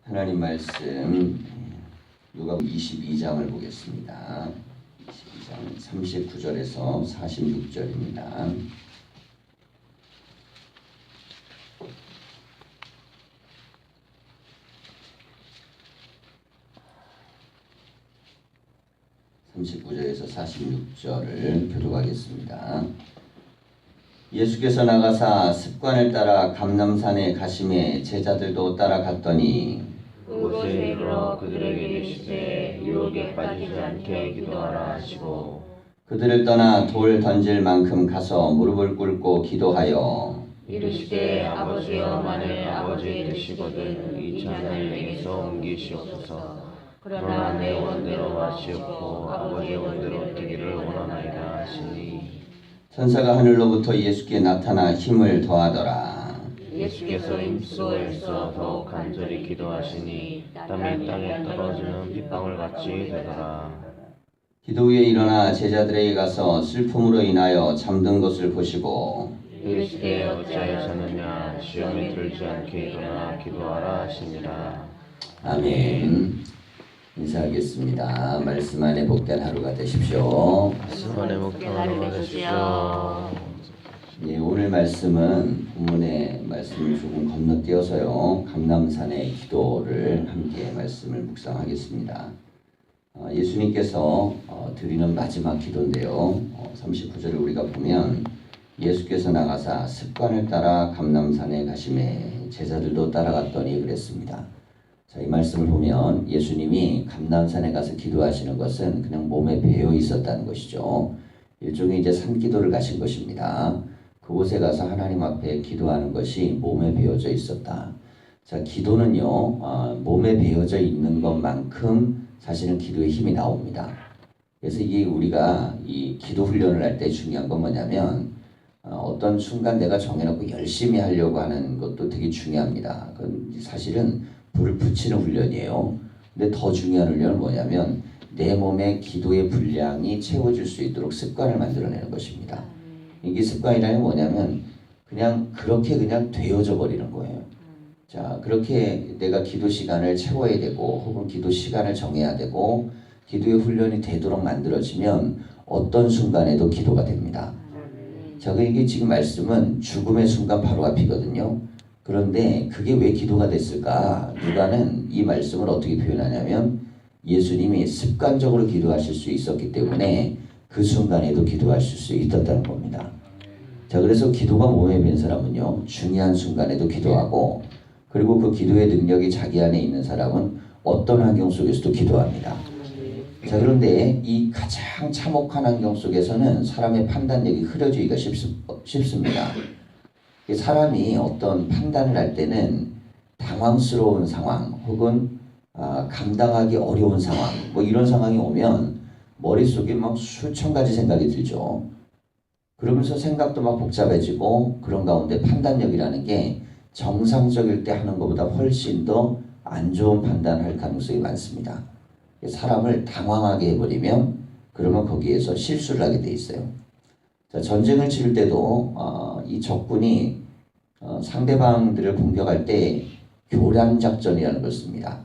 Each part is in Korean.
하나님 말씀 누가복음 22장을 보겠습니다. 22장 39절에서 46절입니다. (39절에서) 46절을 교독하겠습니다. 예수께서 나가사 습관을 따라 감람산에 가심에 제자들도 따라갔더니 그곳에 이르러 그들에게 이르시되 유혹에 빠지지 않게 기도하라 하시고 그들을 떠나 돌 던질 만큼 가서 무릎을 꿇고 기도하여 이르시되 아버지여 만일 아버지의 뜻이거든 이 잔을 내게서 옮기시옵소서. 그러나 내 원대로 마시옵고 아버지의 원대로 되기를 원하나이다 하시니 천사가 하늘로부터 예수께 나타나 힘을 더하더라. 예수께서 힘쓰고 애써 더욱 간절히 기도하시니 땀이 땅에 떨어지는 빗방울 같이 되더라. 기도 후에 일어나 제자들에게 가서 슬픔으로 인하여 잠든 것을 보시고 이르시되 어찌하여 자느냐 시험에 들지 않게 일어나 기도하라 하시니라. 아멘. 인사하겠습니다. 말씀 안에 복된 하루가 되십시오. 말씀 안에 복된 하루가 되십시오. 예, 오늘 말씀은 본문의 말씀을 조금 건너뛰어서요. 감람산의 기도를 함께 말씀을 묵상하겠습니다. 예수님께서 드리는 마지막 기도인데요. 39절을 우리가 보면 예수께서 나가사 습관을 따라 감람산에 가심에 제자들도 따라갔더니 그랬습니다. 자, 이 말씀을 보면 예수님이 감람산에 가서 기도하시는 것은 그냥 몸에 배어 있었다는 것이죠. 일종의 이제 산기도를 가신 것입니다. 그곳에 가서 하나님 앞에 기도하는 것이 몸에 배어져 있었다. 자, 기도는요, 몸에 배어져 있는 것만큼 사실은 기도에 힘이 나옵니다. 그래서 이게 우리가 이 기도 훈련을 할 때 중요한 건 뭐냐면, 어떤 순간 내가 정해놓고 열심히 하려고 하는 것도 되게 중요합니다. 그건 사실은 불을 붙이는 훈련이에요. 근데 더 중요한 훈련은 뭐냐면, 내 몸의 기도의 분량이 채워질 수 있도록 습관을 만들어내는 것입니다. 이게 습관이라는 게 뭐냐면 그냥 그렇게 그냥 되어져 버리는 거예요. 자, 그렇게 내가 기도 시간을 채워야 되고 혹은 기도 시간을 정해야 되고 기도의 훈련이 되도록 만들어지면 어떤 순간에도 기도가 됩니다. 자, 이게 지금 말씀은 죽음의 순간 바로 앞이거든요. 그런데 그게 왜 기도가 됐을까? 누가는 이 말씀을 어떻게 표현하냐면 예수님이 습관적으로 기도하실 수 있었기 때문에 그 순간에도 기도하실 수 있었다는 겁니다. 자, 그래서 기도가 몸에 밴 사람은요, 중요한 순간에도 기도하고, 그리고 그 기도의 능력이 자기 안에 있는 사람은 어떤 환경 속에서도 기도합니다. 자, 그런데 이 가장 참혹한 환경 속에서는 사람의 판단력이 흐려지기가 쉽습니다. 사람이 어떤 판단을 할 때는 당황스러운 상황, 혹은 감당하기 어려운 상황, 뭐 이런 상황이 오면 머릿속에 막 수천 가지 생각이 들죠. 그러면서 생각도 막 복잡해지고 그런 가운데 판단력이라는 게 정상적일 때 하는 것보다 훨씬 더 안 좋은 판단을 할 가능성이 많습니다. 사람을 당황하게 해버리면 그러면 거기에서 실수를 하게 돼 있어요. 자, 전쟁을 치를 때도 이 적군이 상대방들을 공격할 때 교란 작전이라는 걸 씁니다.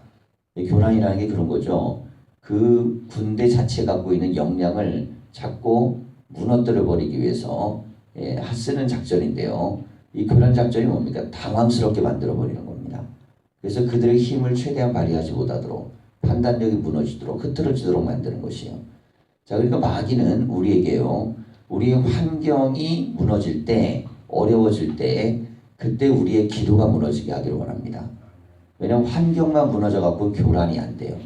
교란이라는 게 그런 거죠. 그 군대 자체가 갖고 있는 역량을 잡고 무너뜨려 버리기 위해서 쓰는 작전인데요. 이 교란 작전이 뭡니까? 당황스럽게 만들어 버리는 겁니다. 그래서 그들의 힘을 최대한 발휘하지 못하도록 판단력이 무너지도록 흐트러지도록 만드는 것이에요. 자, 그러니까 마귀는 우리에게요, 우리의 환경이 무너질 때, 어려워질 때, 그때 우리의 기도가 무너지게 하기를 원합니다. 왜냐하면 환경만 무너져 갖고 교란이 안 돼요.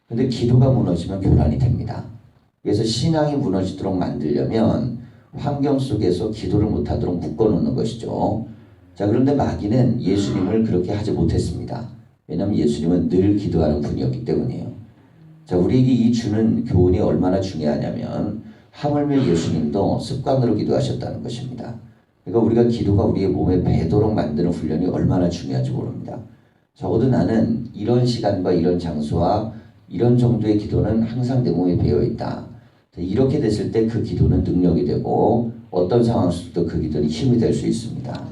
근데 기도가 무너지면 교란이 됩니다. 그래서 신앙이 무너지도록 만들려면 환경 속에서 기도를 못하도록 묶어놓는 것이죠. 자, 그런데 마귀는 예수님을 그렇게 하지 못했습니다. 왜냐하면 예수님은 늘 기도하는 분이었기 때문이에요. 자, 우리에게 이 주는 교훈이 얼마나 중요하냐면 하물며 예수님도 습관으로 기도하셨다는 것입니다. 그러니까 우리가 기도가 우리의 몸에 배도록 만드는 훈련이 얼마나 중요한지 모릅니다. 적어도 나는 이런 시간과 이런 장소와 이런 정도의 기도는 항상 내 몸에 배어있다. 이렇게 됐을 때 그 기도는 능력이 되고 어떤 상황 속도 그 기도는 힘이 될 수 있습니다.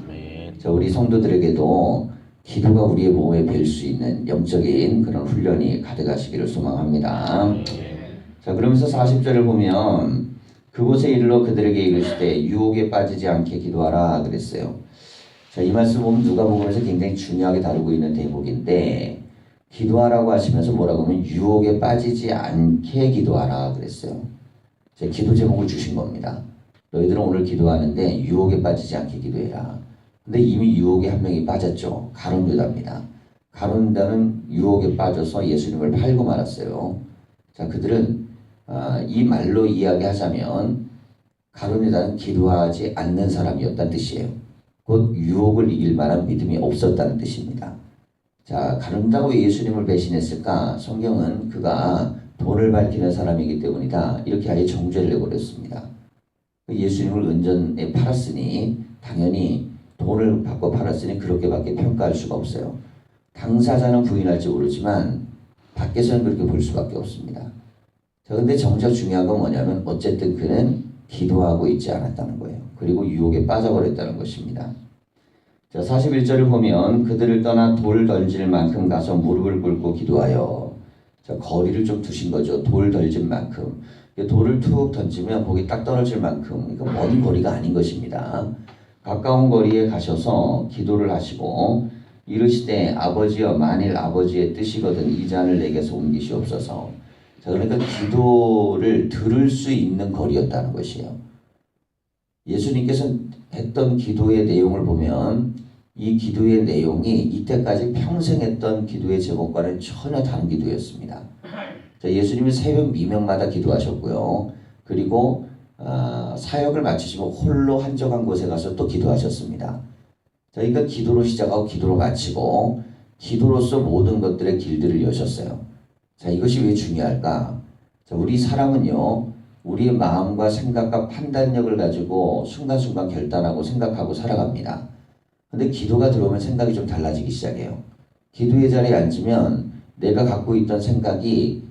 자, 우리 성도들에게도 기도가 우리의 몸에 뵐 수 있는 영적인 그런 훈련이 가득하시기를 소망합니다. 자, 그러면서 40절을 보면 그곳에 이르러 그들에게 이르시되 유혹에 빠지지 않게 기도하라 그랬어요. 자, 이 말씀 보면 누가복음에서 굉장히 중요하게 다루고 있는 대목인데 기도하라고 하시면서 뭐라고 하면 유혹에 빠지지 않게 기도하라 그랬어요. 제 기도 제목을 주신 겁니다. 너희들은 오늘 기도하는데 유혹에 빠지지 않게 기도해라. 근데 이미 유혹에 한 명이 빠졌죠. 가룟 유다입니다. 가룟 유다는 유혹에 빠져서 예수님을 팔고 말았어요. 자, 그들은 이 말로 이야기하자면 가룟 유다는 기도하지 않는 사람이었다는 뜻이에요. 곧 유혹을 이길 만한 믿음이 없었다는 뜻입니다. 자, 가룟 유다가 왜 예수님을 배신했을까? 성경은 그가 돈을 밝히는 사람이기 때문이다. 이렇게 아예 정죄를 내버렸습니다. 예수님을 은전에 팔았으니 당연히 돈을 받고 팔았으니 그렇게밖에 평가할 수가 없어요. 당사자는 부인할지 모르지만 밖에서는 그렇게 볼 수밖에 없습니다. 자, 근데 정작 중요한 건 뭐냐면 어쨌든 그는 기도하고 있지 않았다는 거예요. 그리고 유혹에 빠져버렸다는 것입니다. 자, 41절을 보면 그들을 떠나 돌 던질 만큼 가서 무릎을 꿇고 기도하여. 자, 거리를 좀 두신 거죠. 돌 던질 만큼. 돌을 툭 던지면 거기 딱 떨어질 만큼, 그러니까 먼 거리가 아닌 것입니다. 가까운 거리에 가셔서 기도를 하시고 이르시되 아버지여 만일 아버지의 뜻이거든 이 잔을 내게서 옮기시옵소서. 자, 그러니까 기도를 들을 수 있는 거리였다는 것이에요. 예수님께서 했던 기도의 내용을 보면 이 기도의 내용이 이때까지 평생 했던 기도의 제목과는 전혀 다른 기도였습니다. 자, 예수님은 새벽 미명마다 기도하셨고요. 그리고 사역을 마치시고 홀로 한적한 곳에 가서 또 기도하셨습니다. 자, 그러니까 기도로 시작하고 기도로 마치고 기도로서 모든 것들의 길들을 여셨어요. 자, 이것이 왜 중요할까? 자, 우리 사람은요, 우리의 마음과 생각과 판단력을 가지고 순간순간 결단하고 생각하고 살아갑니다. 근데 기도가 들어오면 생각이 좀 달라지기 시작해요. 기도의 자리에 앉으면 내가 갖고 있던 생각이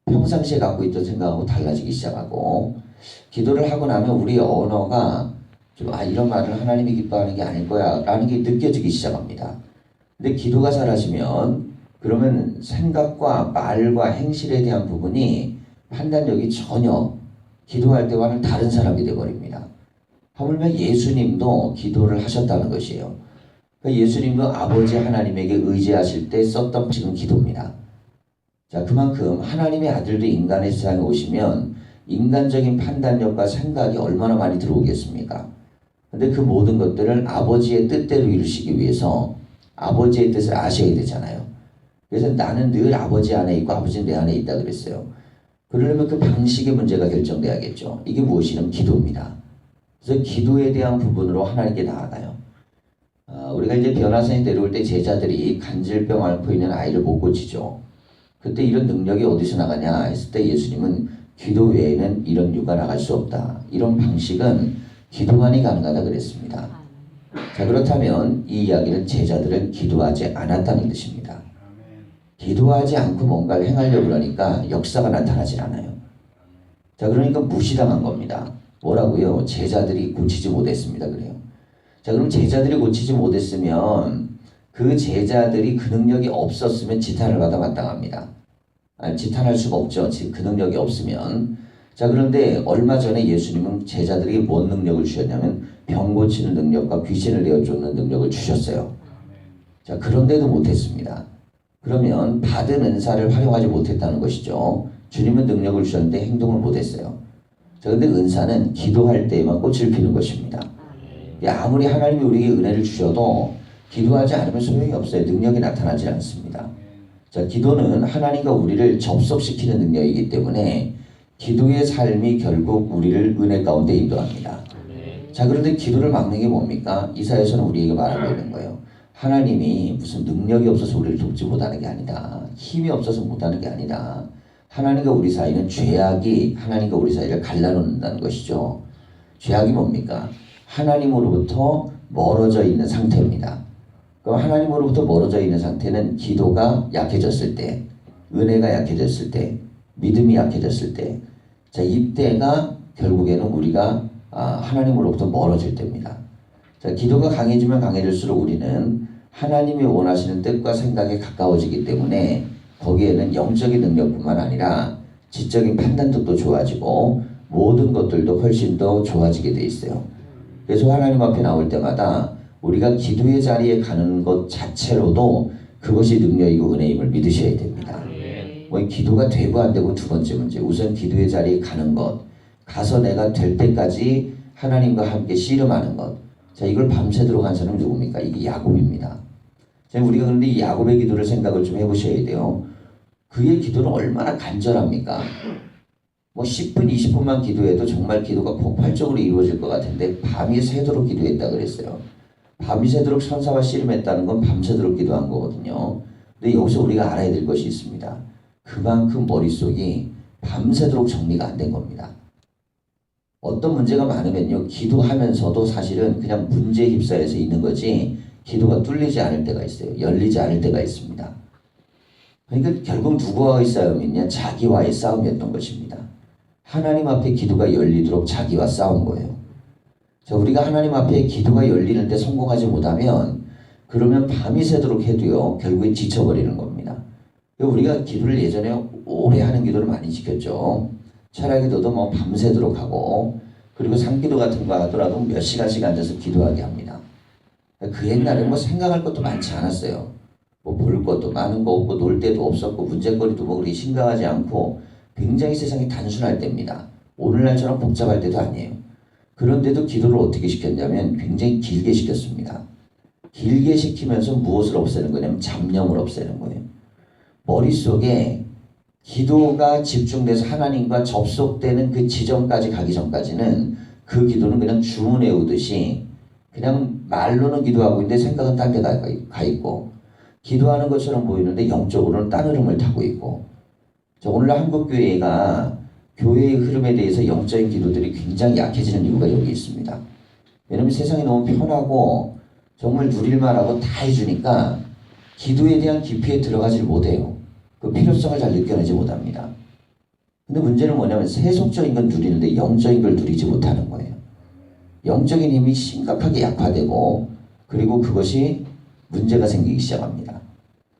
평상시에 갖고 있던 생각하고 달라지기 시작하고, 기도를 하고 나면 우리의 언어가 좀 이런 말을 하나님이 기뻐하는 게 아닐 거야 라는 게 느껴지기 시작합니다. 근데 기도가 사라지면 그러면 생각과 말과 행실에 대한 부분이 판단력이 전혀 기도할 때와는 다른 사람이 되어버립니다. 하물며 예수님도 기도를 하셨다는 것이에요. 그러니까 예수님도 아버지 하나님에게 의지하실 때 썼던 지금 기도입니다. 자, 그만큼 하나님의 아들도 인간의 세상에 오시면 인간적인 판단력과 생각이 얼마나 많이 들어오겠습니까? 근데 그 모든 것들을 아버지의 뜻대로 이루시기 위해서 아버지의 뜻을 아셔야 되잖아요. 그래서 나는 늘 아버지 안에 있고 아버지는 내 안에 있다 그랬어요. 그러려면 그 방식의 문제가 결정돼야겠죠. 이게 무엇이냐면 기도입니다. 그래서 기도에 대한 부분으로 하나님께 나아가요. 우리가 이제 변화산에 내려올 때 제자들이 간질병 앓고 있는 아이를 못 고치죠. 그때 이런 능력이 어디서 나가냐 했을 때 예수님은 기도 외에는 이런 유가 나갈 수 없다. 이런 방식은 기도만이 가능하다 그랬습니다. 자, 그렇다면 이 이야기는 제자들은 기도하지 않았다는 뜻입니다. 기도하지 않고 뭔가를 행하려고 그러니까 역사가 나타나질 않아요. 자, 그러니까 무시당한 겁니다. 뭐라고요? 제자들이 고치지 못했습니다. 그래요. 자, 그럼 제자들이 고치지 못했으면 그 제자들이 그 능력이 없었으면 지탄을 받아 마땅합니다. 지탄할 수가 없죠. 지금 그 능력이 없으면. 자, 그런데 얼마 전에 예수님은 제자들에게 뭔 능력을 주셨냐면 병 고치는 능력과 귀신을 내어쫓는 능력을 주셨어요. 자, 그런데도 못했습니다. 그러면 받은 은사를 활용하지 못했다는 것이죠. 주님은 능력을 주셨는데 행동을 못했어요. 자, 근데 은사는 기도할 때에만 꽃을 피는 것입니다. 아무리 하나님이 우리에게 은혜를 주셔도 기도하지 않으면 소용이 없어요. 능력이 나타나지 않습니다. 자, 기도는 하나님과 우리를 접속시키는 능력이기 때문에 기도의 삶이 결국 우리를 은혜 가운데 인도합니다. 자, 그런데 기도를 막는 게 뭡니까? 이사야서는 우리에게 말하고 있는 거예요. 하나님이 무슨 능력이 없어서 우리를 돕지 못하는 게 아니다. 힘이 없어서 못하는 게 아니다. 하나님과 우리 사이는 죄악이 하나님과 우리 사이를 갈라놓는다는 것이죠. 죄악이 뭡니까? 하나님으로부터 멀어져 있는 상태입니다. 그럼 하나님으로부터 멀어져 있는 상태는 기도가 약해졌을 때, 은혜가 약해졌을 때, 믿음이 약해졌을 때, 자, 이때가 결국에는 우리가 하나님으로부터 멀어질 때입니다. 자, 기도가 강해지면 강해질수록 우리는 하나님이 원하시는 뜻과 생각에 가까워지기 때문에 거기에는 영적인 능력뿐만 아니라 지적인 판단력도 좋아지고 모든 것들도 훨씬 더 좋아지게 돼 있어요. 그래서 하나님 앞에 나올 때마다 우리가 기도의 자리에 가는 것 자체로도 그것이 능력이고 은혜임을 믿으셔야 됩니다. 뭐 기도가 되고 안 되고 두 번째 문제. 우선 기도의 자리에 가는 것. 가서 내가 될 때까지 하나님과 함께 씨름하는 것. 자, 이걸 밤새도록 한 사람은 누굽니까? 이게 야곱입니다. 자, 우리가 그런데 이 야곱의 기도를 생각을 좀 해보셔야 돼요. 그의 기도는 얼마나 간절합니까? 뭐 10분, 20분만 기도해도 정말 기도가 폭발적으로 이루어질 것 같은데 밤이 새도록 기도했다 그랬어요. 밤이 새도록 천사와 씨름했다는 건 밤새도록 기도한 거거든요. 근데 여기서 우리가 알아야 될 것이 있습니다. 그만큼 머릿속이 밤새도록 정리가 안 된 겁니다. 어떤 문제가 많으면요, 기도하면서도 사실은 그냥 문제에 휩싸여서 있는 거지 기도가 뚫리지 않을 때가 있어요. 열리지 않을 때가 있습니다. 그러니까 결국 누구와의 싸움이냐? 자기와의 싸움이었던 것입니다. 하나님 앞에 기도가 열리도록 자기와 싸운 거예요. 자, 우리가 하나님 앞에 기도가 열리는데 성공하지 못하면 그러면 밤이 새도록 해도요, 결국에 지쳐버리는 겁니다. 우리가 기도를 예전에 오래 하는 기도를 많이 지켰죠. 철학 기도도 뭐 밤새도록 하고, 그리고 상기도 같은 거 하더라도 몇 시간씩 앉아서 기도하게 합니다. 그 옛날에 뭐 생각할 것도 많지 않았어요. 뭐 볼 것도 많은 거 없고 놀 데도 없었고 문제거리도 뭐 그리 심각하지 않고 굉장히 세상이 단순할 때입니다. 오늘날처럼 복잡할 때도 아니에요. 그런데도 기도를 어떻게 시켰냐면 굉장히 길게 시켰습니다. 길게 시키면서 무엇을 없애는 거냐면 잡념을 없애는 거예요. 머릿속에 기도가 집중돼서 하나님과 접속되는 그 지점까지 가기 전까지는 그 기도는 그냥 주문 외우듯이 그냥 말로는 기도하고 있는데 생각은 딴 데 가 있고, 기도하는 것처럼 보이는데 영적으로는 딴 흐름을 타고 있고. 오늘날 한국교회가 교회의 흐름에 대해서 영적인 기도들이 굉장히 약해지는 이유가 여기 있습니다. 왜냐면 세상이 너무 편하고 정말 누릴만하고 다 해주니까 기도에 대한 깊이에 들어가질 못해요. 그 필요성을 잘 느껴내지 못합니다. 근데 문제는 뭐냐면 세속적인 건 누리는데 영적인 걸 누리지 못하는 거예요. 영적인 힘이 심각하게 약화되고, 그리고 그것이 문제가 생기기 시작합니다.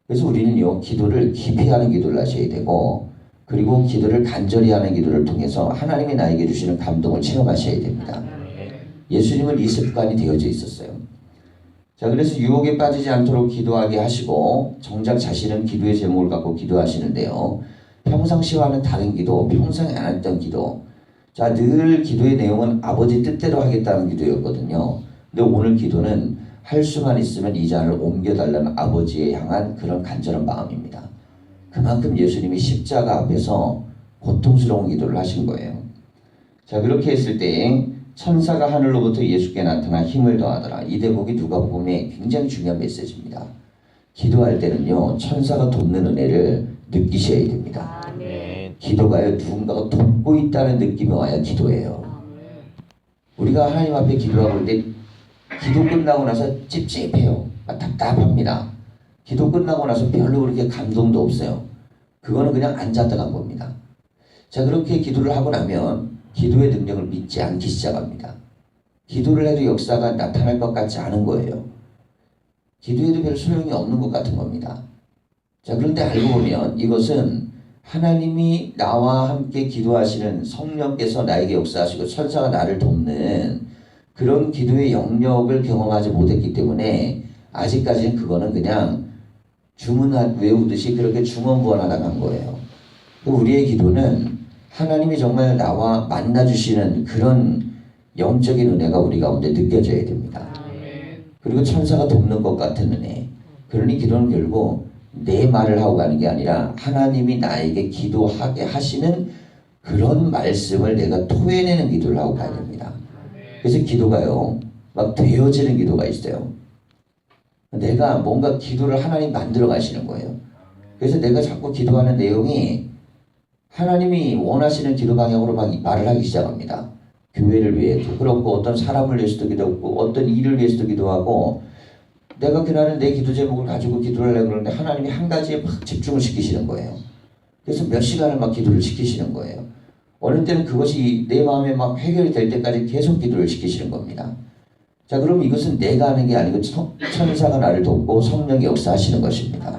그래서 우리는요, 기도를 깊이 하는 기도를 하셔야 되고, 그리고 기도를 간절히 하는 기도를 통해서 하나님이 나에게 주시는 감동을 체험하셔야 됩니다. 예수님은 이 습관이 되어져 있었어요. 자, 그래서 유혹에 빠지지 않도록 기도하게 하시고, 정작 자신은 기도의 제목을 갖고 기도하시는데요. 평상시와는 다른 기도, 평소에 안 했던 기도. 자, 늘 기도의 내용은 아버지 뜻대로 하겠다는 기도였거든요. 근데 오늘 기도는 할 수만 있으면 이 잔을 옮겨달라는 아버지에 향한 그런 간절한 마음입니다. 그만큼 예수님이 십자가 앞에서 고통스러운 기도를 하신 거예요. 자, 그렇게 했을 때 천사가 하늘로부터 예수께 나타나 힘을 더하더라. 이 대목이 누가복음의 굉장히 중요한 메시지입니다. 기도할 때는요, 천사가 돕는 은혜를 느끼셔야 됩니다. 기도가요, 누군가가 돕고 있다는 느낌이 와야 기도예요. 우리가 하나님 앞에 기도하고 있는데 기도 끝나고 나서 찝찝해요. 답답합니다. 기도 끝나고 나서 별로 그렇게 감동도 없어요. 그거는 그냥 앉았다 간 겁니다. 자, 그렇게 기도를 하고 나면 기도의 능력을 믿지 않기 시작합니다. 기도를 해도 역사가 나타날 것 같지 않은 거예요. 기도해도 별 소용이 없는 것 같은 겁니다. 자, 그런데 알고 보면 이것은 하나님이 나와 함께 기도하시는 성령께서 나에게 역사하시고 천사가 나를 돕는 그런 기도의 영역을 경험하지 못했기 때문에 아직까지는 그거는 그냥 주문 외우듯이 그렇게 중언부언하다 간 거예요. 우리의 기도는 하나님이 정말 나와 만나주시는 그런 영적인 은혜가 우리 가운데 느껴져야 됩니다. 그리고 천사가 돕는 것 같은 은혜. 그러니 기도는 결국 내 말을 하고 가는 게 아니라 하나님이 나에게 기도하게 하시는 그런 말씀을 내가 토해내는 기도를 하고 가야 됩니다. 그래서 기도가요, 막 되어지는 기도가 있어요. 내가 뭔가 기도를 하나님 만들어 가시는 거예요. 그래서 내가 자꾸 기도하는 내용이 하나님이 원하시는 기도 방향으로 막 말을 하기 시작합니다. 교회를 위해도 그렇고, 어떤 사람을 위해서도 기도하고, 어떤 일을 위해서도 기도하고, 내가 그날은 내 기도 제목을 가지고 기도를 하려고 그러는데 하나님이 한 가지에 막 집중을 시키시는 거예요. 그래서 몇 시간을 막 기도를 시키시는 거예요. 어느 때는 그것이 내 마음에 막 해결이 될 때까지 계속 기도를 시키시는 겁니다. 자, 그럼 이것은 내가 하는 게 아니고 천사가 나를 돕고 성령이 역사하시는 것입니다.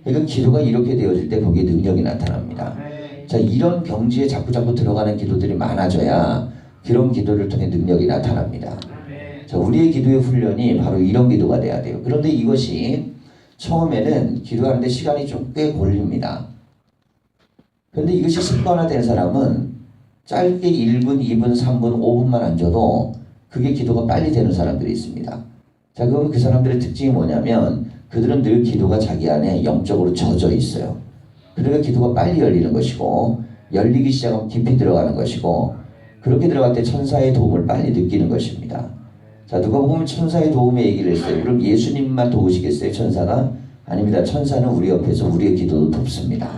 그러니까 기도가 이렇게 되어질 때 거기에 능력이 나타납니다. 자, 이런 경지에 자꾸 들어가는 기도들이 많아져야 그런 기도를 통해 능력이 나타납니다. 자, 우리의 기도의 훈련이 바로 이런 기도가 돼야 돼요. 그런데 이것이 처음에는 기도하는데 시간이 좀 꽤 걸립니다. 그런데 이것이 습관화된 사람은 짧게 1분, 2분, 3분, 5분만 앉아도 그게 기도가 빨리 되는 사람들이 있습니다. 자, 그럼 그 사람들의 특징이 뭐냐면 그들은 늘 기도가 자기 안에 영적으로 젖어 있어요. 그러니까 기도가 빨리 열리는 것이고 열리기 시작하면 깊이 들어가는 것이고 그렇게 들어갈 때 천사의 도움을 빨리 느끼는 것입니다. 자, 누가 보면 천사의 도움의 얘기를 했어요. 그럼 예수님만 도우시겠어요? 천사가? 아닙니다. 천사는 우리 옆에서 우리의 기도도 돕습니다.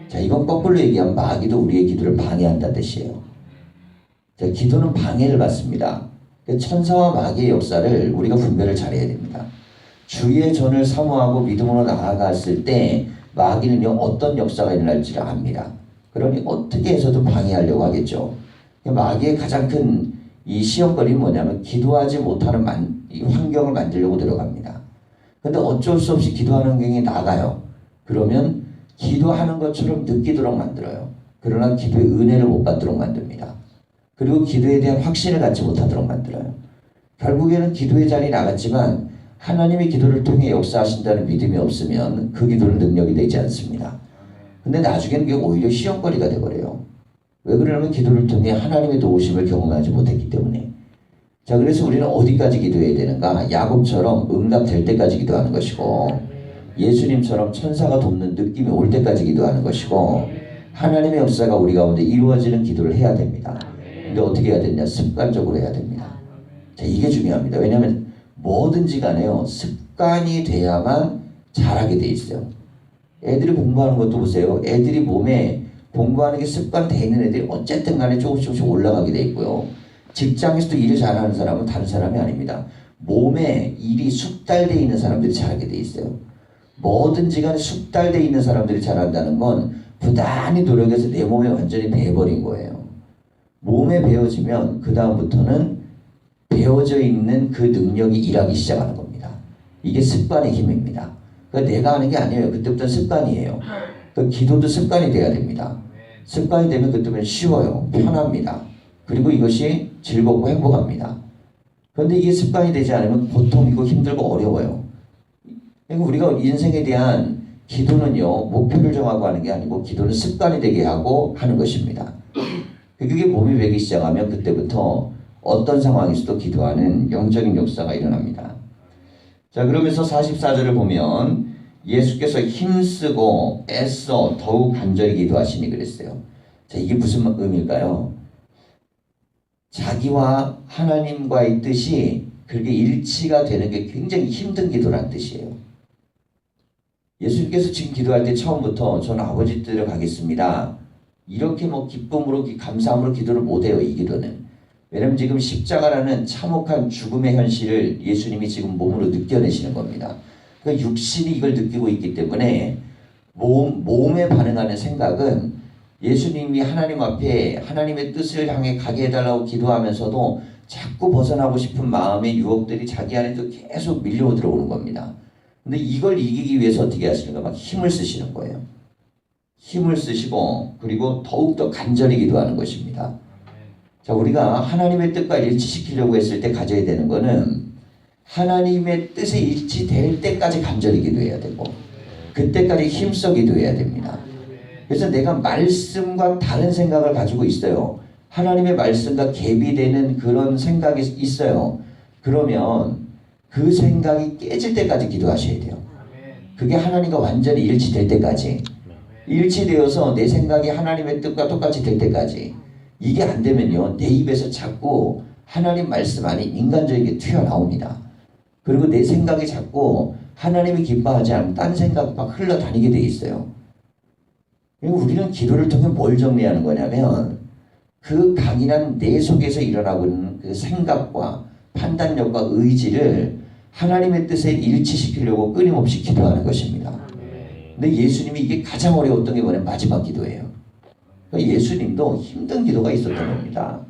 자, 이건 거꾸로 얘기하면 마귀도 우리의 기도를 방해한다는 뜻이에요. 자, 기도는 방해를 받습니다. 천사와 마귀의 역사를 우리가 분별을 잘해야 됩니다. 주의 전을 사모하고 믿음으로 나아갔을 때 마귀는요 어떤 역사가 일어날지를 압니다. 그러니 어떻게 해서든 방해하려고 하겠죠. 마귀의 가장 큰 이 시험거리는 뭐냐면 기도하지 못하는 이 환경을 만들려고 들어갑니다. 근데 어쩔 수 없이 기도하는 환경이 나가요. 그러면 기도하는 것처럼 느끼도록 만들어요. 그러나 기도의 은혜를 못 받도록 만듭니다. 그리고 기도에 대한 확신을 갖지 못하도록 만들어요. 결국에는 기도의 자리에 나갔지만 하나님의 기도를 통해 역사하신다는 믿음이 없으면 그 기도는 능력이 되지 않습니다. 근데 나중에는 그게 오히려 시험거리가 되버려요. 왜 그러냐면 기도를 통해 하나님의 도우심을 경험하지 못했기 때문에. 자, 그래서 우리는 어디까지 기도해야 되는가? 야곱처럼 응답될 때까지 기도하는 것이고 예수님처럼 천사가 돕는 느낌이 올 때까지 기도하는 것이고 하나님의 역사가 우리 가운데 이루어지는 기도를 해야 됩니다. 근데 어떻게 해야 되냐? 습관적으로 해야 됩니다. 자, 이게 중요합니다. 왜냐하면 뭐든지 간에요 습관이 돼야만 잘하게 돼 있어요. 애들이 공부하는 것도 보세요. 애들이 몸에 공부하는 게 습관돼 있는 애들이 어쨌든 간에 조금씩 올라가게 돼 있고요. 직장에서도 일을 잘하는 사람은 다른 사람이 아닙니다. 몸에 일이 숙달돼 있는 사람들이 잘하게 돼 있어요. 뭐든지 간에 숙달돼 있는 사람들이 잘한다는 건 부단히 노력해서 내 몸에 완전히 배어버린 거예요. 몸에 배어지면 그 다음부터는 배어져 있는 그 능력이 일하기 시작하는 겁니다. 이게 습관의 힘입니다. 그러니까 내가 하는 게 아니에요. 그때부터는 습관이에요. 그러니까 기도도 습관이 돼야 됩니다. 습관이 되면 그때부터는 쉬워요. 편합니다. 그리고 이것이 즐겁고 행복합니다. 그런데 이게 습관이 되지 않으면 고통이고 힘들고 어려워요. 그러니까 우리가 인생에 대한 기도는요 목표를 정하고 하는 게 아니고 기도는 습관이 되게 하고 하는 것입니다. 그게 몸이 배기 시작하면 그때부터 어떤 상황에서도 기도하는 영적인 역사가 일어납니다. 자, 그러면서 44절을 보면 예수께서 힘쓰고 애써 더욱 간절히 기도하시니 그랬어요. 자, 이게 무슨 의미일까요? 자기와 하나님과의 뜻이 그렇게 일치가 되는 게 굉장히 힘든 기도라는 뜻이에요. 예수님께서 지금 기도할 때 처음부터 저는 아버지 뜻대로 가겠습니다. 이렇게 기쁨으로 감사함으로 기도를 못해요. 이 기도는. 왜냐하면 지금 십자가라는 참혹한 죽음의 현실을 예수님이 지금 몸으로 느껴내시는 겁니다. 그러니까 육신이 이걸 느끼고 있기 때문에 몸에 반응하는 생각은 예수님이 하나님 앞에 하나님의 뜻을 향해 가게 해달라고 기도하면서도 자꾸 벗어나고 싶은 마음의 유혹들이 자기 안에도 계속 밀려 들어오는 겁니다. 근데 이걸 이기기 위해서 어떻게 하시는가? 막 힘을 쓰시는 거예요. 힘을 쓰시고 그리고 더욱더 간절히 기도하는 것입니다. 자, 우리가 하나님의 뜻과 일치시키려고 했을 때 가져야 되는 거는 하나님의 뜻에 일치될 때까지 간절히 기도해야 되고 그때까지 힘써 기도해야 됩니다. 그래서 내가 말씀과 다른 생각을 가지고 있어요. 하나님의 말씀과 갭이 되는 그런 생각이 있어요. 그러면 그 생각이 깨질 때까지 기도하셔야 돼요. 그게 하나님과 완전히 일치될 때까지. 일치되어서 내 생각이 하나님의 뜻과 똑같이 될 때까지. 이게 안 되면요 내 입에서 자꾸 하나님 말씀 아닌 인간적인 게 튀어나옵니다. 그리고 내 생각이 자꾸 하나님이 기뻐하지 않은 딴 생각 막 흘러다니게 돼 있어요. 그리고 우리는 기도를 통해 뭘 정리하는 거냐면 그 강인한 내 속에서 일어나고 있는 그 생각과 판단력과 의지를 하나님의 뜻에 일치시키려고 끊임없이 기도하는 것입니다. 근데 예수님이 이게 가장 어려웠던 게 뭐냐면 마지막 기도예요. 예수님도 힘든 기도가 있었던 겁니다.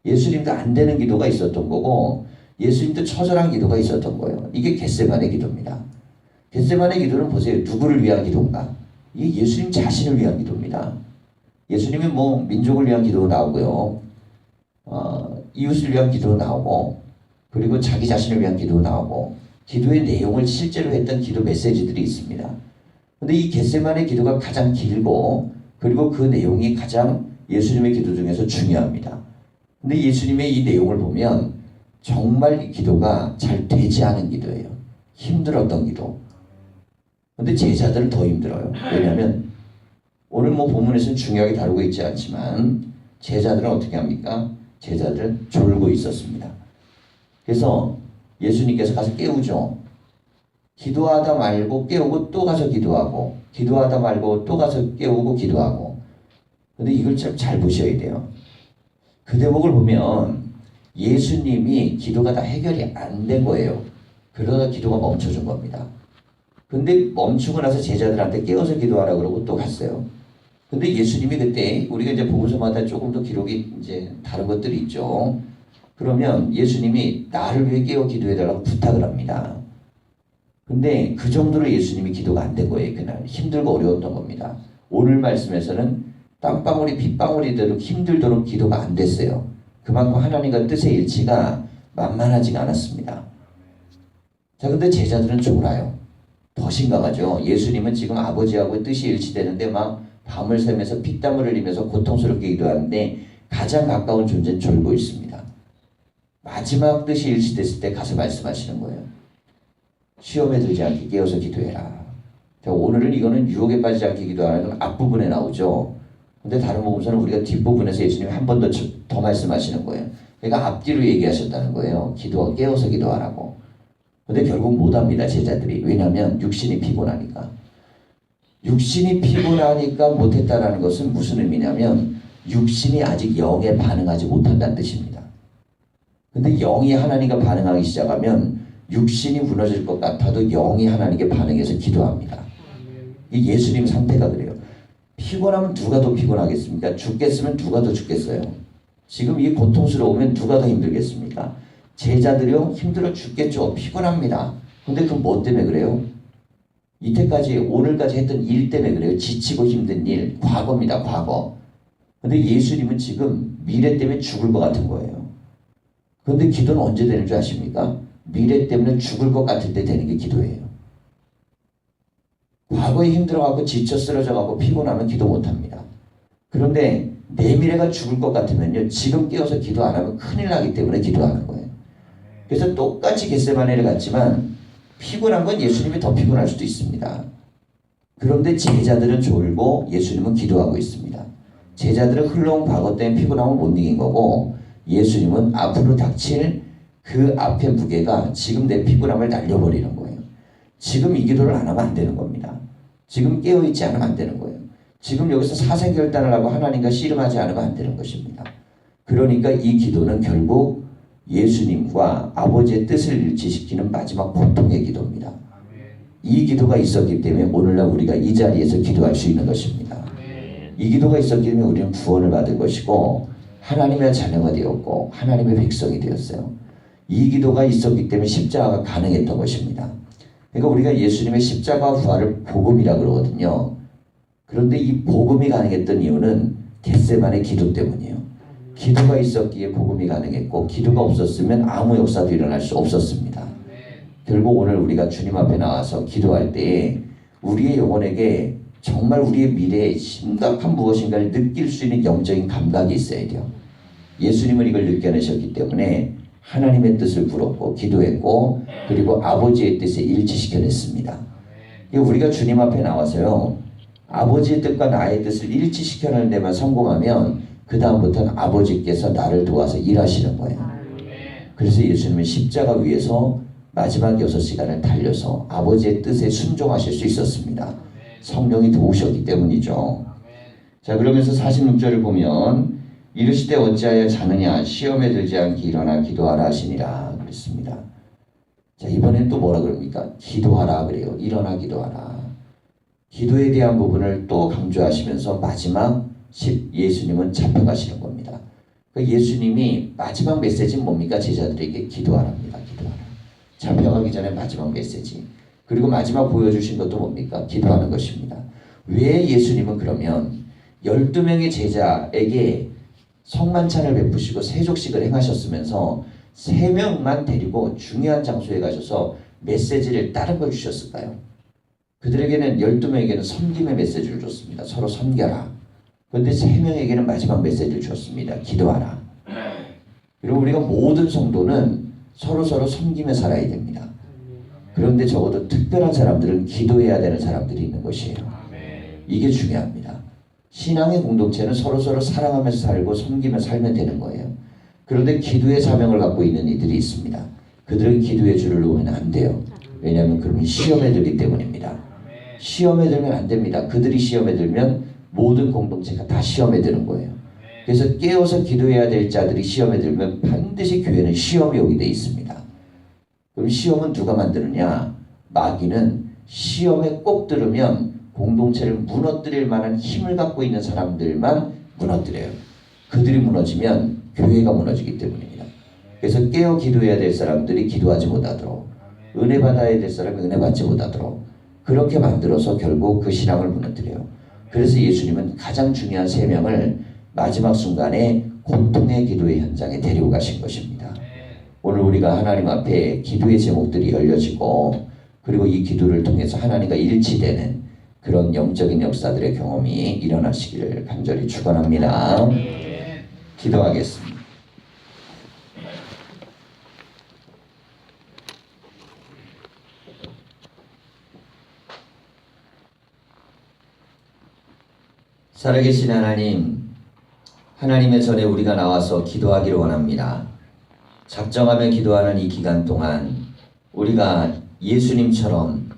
예수님도 안 되는 기도가 있었던 거고 예수님도 처절한 기도가 있었던 거예요. 이게 겟세마네 기도입니다. 겟세마네 기도는 보세요. 누구를 위한 기도인가? 이게 예수님 자신을 위한 기도입니다. 예수님이 뭐 민족을 위한 기도 나오고요. 이웃을 위한 기도 나오고, 그리고 자기 자신을 위한 기도 나오고, 기도의 내용을 실제로 했던 기도 메시지들이 있습니다. 근데 이 겟세마네 기도가 가장 길고, 그리고 그 내용이 가장 예수님의 기도 중에서 중요합니다. 근데 예수님의 이 내용을 보면 정말 이 기도가 잘 되지 않은 기도예요. 힘들었던 기도. 근데 제자들은 더 힘들어요. 왜냐하면 오늘 뭐 본문에서는 중요하게 다루고 있지 않지만 제자들은 어떻게 합니까? 제자들은 졸고 있었습니다. 그래서 예수님께서 가서 깨우죠. 기도하다 말고 깨우고 또 가서 기도하고, 기도하다 말고 또 가서 깨우고 기도하고. 근데 이걸 참 잘 보셔야 돼요. 그 대목을 보면 예수님이 기도가 다 해결이 안 된 거예요. 그러다 기도가 멈춰준 겁니다. 근데 멈추고 나서 제자들한테 깨워서 기도하라 그러고 또 갔어요. 근데 예수님이 그때 우리가 이제 복음서마다 조금 더 기록이 이제 다른 것들이 있죠. 그러면 예수님이 나를 위해 깨워 기도해달라고 부탁을 합니다. 근데 그 정도로 예수님이 기도가 안 된 거예요. 그날 힘들고 어려웠던 겁니다. 오늘 말씀에서는 땀방울이 빗방울이 되도록 힘들도록 기도가 안 됐어요. 그만큼 하나님과 뜻의 일치가 만만하지가 않았습니다. 자, 근데 제자들은 졸아요. 더 심각하죠. 예수님은 지금 아버지하고 뜻이 일치되는데 막 밤을 새면서 피땀을 흘리면서 고통스럽게 기도하는데 가장 가까운 존재는 졸고 있습니다. 마지막 뜻이 일치됐을 때 가서 말씀하시는 거예요. 시험에 들지 않게 깨어서 기도해라. 자, 오늘은 이거는 유혹에 빠지지 않게 기도하는 앞부분에 나오죠. 근데 다른 복음서는 우리가 뒷부분에서 예수님이 한 번 더 말씀하시는 거예요. 그러니까 앞뒤로 얘기하셨다는 거예요. 깨어서 기도하라고. 근데 결국 못합니다, 제자들이. 왜냐하면 육신이 피곤하니까. 육신이 피곤하니까 못했다라는 것은 무슨 의미냐면 육신이 아직 영에 반응하지 못한다는 뜻입니다. 근데 영이 하나님과 반응하기 시작하면 육신이 무너질 것 같아도 영이 하나님께 반응해서 기도합니다. 이 예수님 상태가 그래요. 피곤하면 누가 더 피곤하겠습니까? 죽겠으면 누가 더 죽겠어요? 지금 이 고통스러우면 누가 더 힘들겠습니까? 제자들이요, 힘들어 죽겠죠. 피곤합니다. 근데 그건 뭐 때문에 그래요? 이때까지 오늘까지 했던 일 때문에 그래요. 지치고 힘든 일, 과거입니다. 과거. 근데 예수님은 지금 미래 때문에 죽을 것 같은 거예요. 그런데 기도는 언제 되는 줄 아십니까? 미래 때문에 죽을 것 같을 때 되는 게 기도예요. 과거에 힘들어갖고 지쳐 쓰러져갖고 피곤하면 기도 못합니다. 그런데 내 미래가 죽을 것 같으면요, 지금 깨어서 기도 안 하면 큰일 나기 때문에 기도하는 거예요. 그래서 똑같이 겟세마네를 갔지만 피곤한 건 예수님이 더 피곤할 수도 있습니다. 그런데 제자들은 졸고 예수님은 기도하고 있습니다. 제자들은 흘러온 과거 때문에 피곤함을 못 이긴 거고, 예수님은 앞으로 닥칠 그 앞의 무게가 지금 내 피곤함을 날려버리는 거예요. 지금 이 기도를 안 하면 안 되는 겁니다. 지금 깨어있지 않으면 안 되는 거예요. 지금 여기서 사생결단을 하고 하나님과 씨름하지 않으면 안 되는 것입니다. 그러니까 이 기도는 결국 예수님과 아버지의 뜻을 일치시키는 마지막 고통의 기도입니다. 이 기도가 있었기 때문에 오늘날 우리가 이 자리에서 기도할 수 있는 것입니다. 이 기도가 있었기 때문에 우리는 구원을 받은 것이고 하나님의 자녀가 되었고 하나님의 백성이 되었어요. 이 기도가 있었기 때문에 십자가가 가능했던 것입니다. 그러니까 우리가 예수님의 십자가 부활을 복음이라 그러거든요. 그런데 이 복음이 가능했던 이유는 겟세마네 기도 때문이에요. 기도가 있었기에 복음이 가능했고 기도가 없었으면 아무 역사도 일어날 수 없었습니다. 결국 오늘 우리가 주님 앞에 나와서 기도할 때에 우리의 영혼에게 정말 우리의 미래에 심각한 무엇인가를 느낄 수 있는 영적인 감각이 있어야 돼요. 예수님은 이걸 느껴내셨기 때문에 하나님의 뜻을 물었고 기도했고 그리고 아버지의 뜻에 일치시켜냈습니다. 우리가 주님 앞에 나와서요, 아버지의 뜻과 나의 뜻을 일치시켜내는 데만 성공하면 그 다음부터는 아버지께서 나를 도와서 일하시는 거예요. 그래서 예수님은 십자가 위에서 마지막 6시간을 달려서 아버지의 뜻에 순종하실 수 있었습니다. 성령이 도우셨기 때문이죠. 자, 그러면서 46절을 보면 이르시되 어찌하여 자느냐 시험에 들지 않게 일어나 기도하라 하시니라 그랬습니다. 자, 이번엔 또 뭐라 그럽니까? 기도하라 그래요. 일어나 기도하라. 기도에 대한 부분을 또 강조하시면서 마지막 예수님은 잡혀가시는 겁니다. 예수님이 마지막 메시지는 뭡니까? 제자들에게 기도하랍니다. 기도하라. 잡혀가기 전에 마지막 메시지. 그리고 마지막 보여주신 것도 뭡니까? 기도하는 것입니다. 왜 예수님은 그러면 12명의 제자에게 성만찬을 베푸시고 세족식을 행하셨으면서 3명만 데리고 중요한 장소에 가셔서 메시지를 다른 걸 주셨을까요? 그들에게는 12명에게는 섬김의 메시지를 줬습니다. 서로 섬겨라. 그런데 3명에게는 마지막 메시지를 줬습니다. 기도하라. 그리고 우리가 모든 성도는 서로 섬김에 살아야 됩니다. 그런데 적어도 특별한 사람들은 기도해야 되는 사람들이 있는 것이에요. 이게 중요합니다. 신앙의 공동체는 서로 사랑하면서 살고 섬기며 살면 되는 거예요. 그런데 기도의 사명을 갖고 있는 이들이 있습니다. 그들은 기도의 줄을 놓으면 안 돼요. 왜냐하면 그러면 시험에 들기 때문입니다. 시험에 들면 안 됩니다. 그들이 시험에 들면 모든 공동체가 다 시험에 드는 거예요. 그래서 깨어서 기도해야 될 자들이 시험에 들면 반드시 교회는 시험이 오게 돼 있습니다. 그럼 시험은 누가 만드느냐? 마귀는 시험에 꼭 들으면 공동체를 무너뜨릴 만한 힘을 갖고 있는 사람들만 무너뜨려요. 그들이 무너지면 교회가 무너지기 때문입니다. 그래서 깨어 기도해야 될 사람들이 기도하지 못하도록, 은혜 받아야 될 사람이 은혜 받지 못하도록 그렇게 만들어서 결국 그 신앙을 무너뜨려요. 그래서 예수님은 가장 중요한 3명을 마지막 순간에 고통의 기도의 현장에 데리고 가신 것입니다. 오늘 우리가 하나님 앞에 기도의 제목들이 열려지고, 그리고 이 기도를 통해서 하나님과 일치되는 그런 영적인 역사들의 경험이 일어나시기를 간절히 축원합니다. 기도하겠습니다. 살아계신 하나님, 하나님의 전에 우리가 나와서 기도하기를 원합니다. 작정하며 기도하는 이 기간 동안 우리가 예수님처럼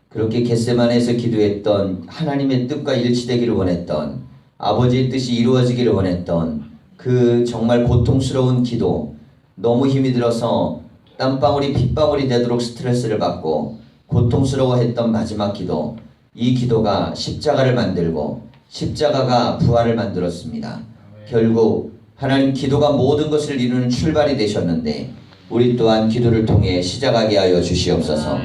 그렇게 겟세마네에서 기도했던, 하나님의 뜻과 일치되기를 원했던, 아버지의 뜻이 이루어지기를 원했던 그 정말 고통스러운 기도, 너무 힘이 들어서 땀방울이 핏방울이 되도록 스트레스를 받고 고통스러워했던 마지막 기도, 이 기도가 십자가를 만들고 십자가가 부활을 만들었습니다. 결국 하나님, 기도가 모든 것을 이루는 출발이 되셨는데 우리 또한 기도를 통해 시작하게 하여 주시옵소서.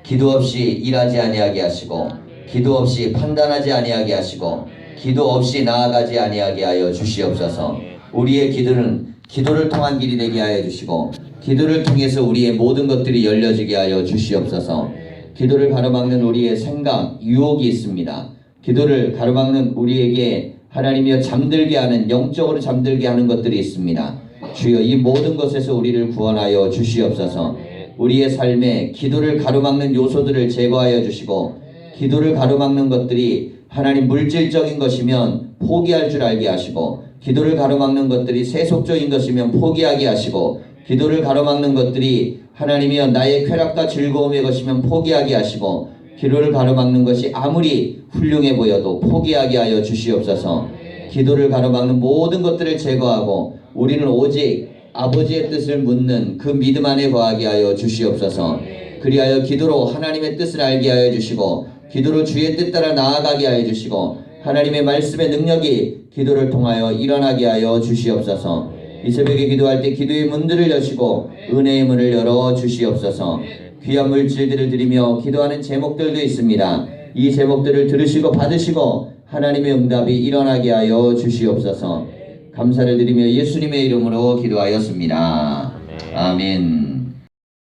기도 없이 일하지 아니하게 하시고, 기도 없이 판단하지 아니하게 하시고, 기도 없이 나아가지 아니하게 하여 주시옵소서. 우리의 기도는 기도를 통한 길이 되게 하여 주시고, 기도를 통해서 우리의 모든 것들이 열려지게 하여 주시옵소서. 기도를 가로막는 우리의 생각, 유혹이 있습니다. 기도를 가로막는 우리에게 하나님이여 잠들게 하는, 영적으로 잠들게 하는 것들이 있습니다. 주여, 이 모든 것에서 우리를 구원하여 주시옵소서. 우리의 삶에 기도를 가로막는 요소들을 제거하여 주시고, 기도를 가로막는 것들이 하나님 물질적인 것이면 포기할 줄 알게 하시고, 기도를 가로막는 것들이 세속적인 것이면 포기하게 하시고, 기도를 가로막는 것들이 하나님이여 나의 쾌락과 즐거움의 것이면 포기하게 하시고, 기도를 가로막는 것이 아무리 훌륭해 보여도 포기하게 하여 주시옵소서. 기도를 가로막는 모든 것들을 제거하고 우리는 오직 아버지의 뜻을 묻는 그 믿음 안에 거하게 하여 주시옵소서. 그리하여 기도로 하나님의 뜻을 알게 하여 주시고, 기도로 주의 뜻 따라 나아가게 하여 주시고, 하나님의 말씀의 능력이 기도를 통하여 일어나게 하여 주시옵소서. 이 새벽에 기도할 때 기도의 문들을 여시고 은혜의 문을 열어 주시옵소서. 귀한 물질들을 드리며 기도하는 제목들도 있습니다. 이 제목들을 들으시고 받으시고 하나님의 응답이 일어나게 하여 주시옵소서. 감사를 드리며 예수님의 이름으로 기도하였습니다. 아멘.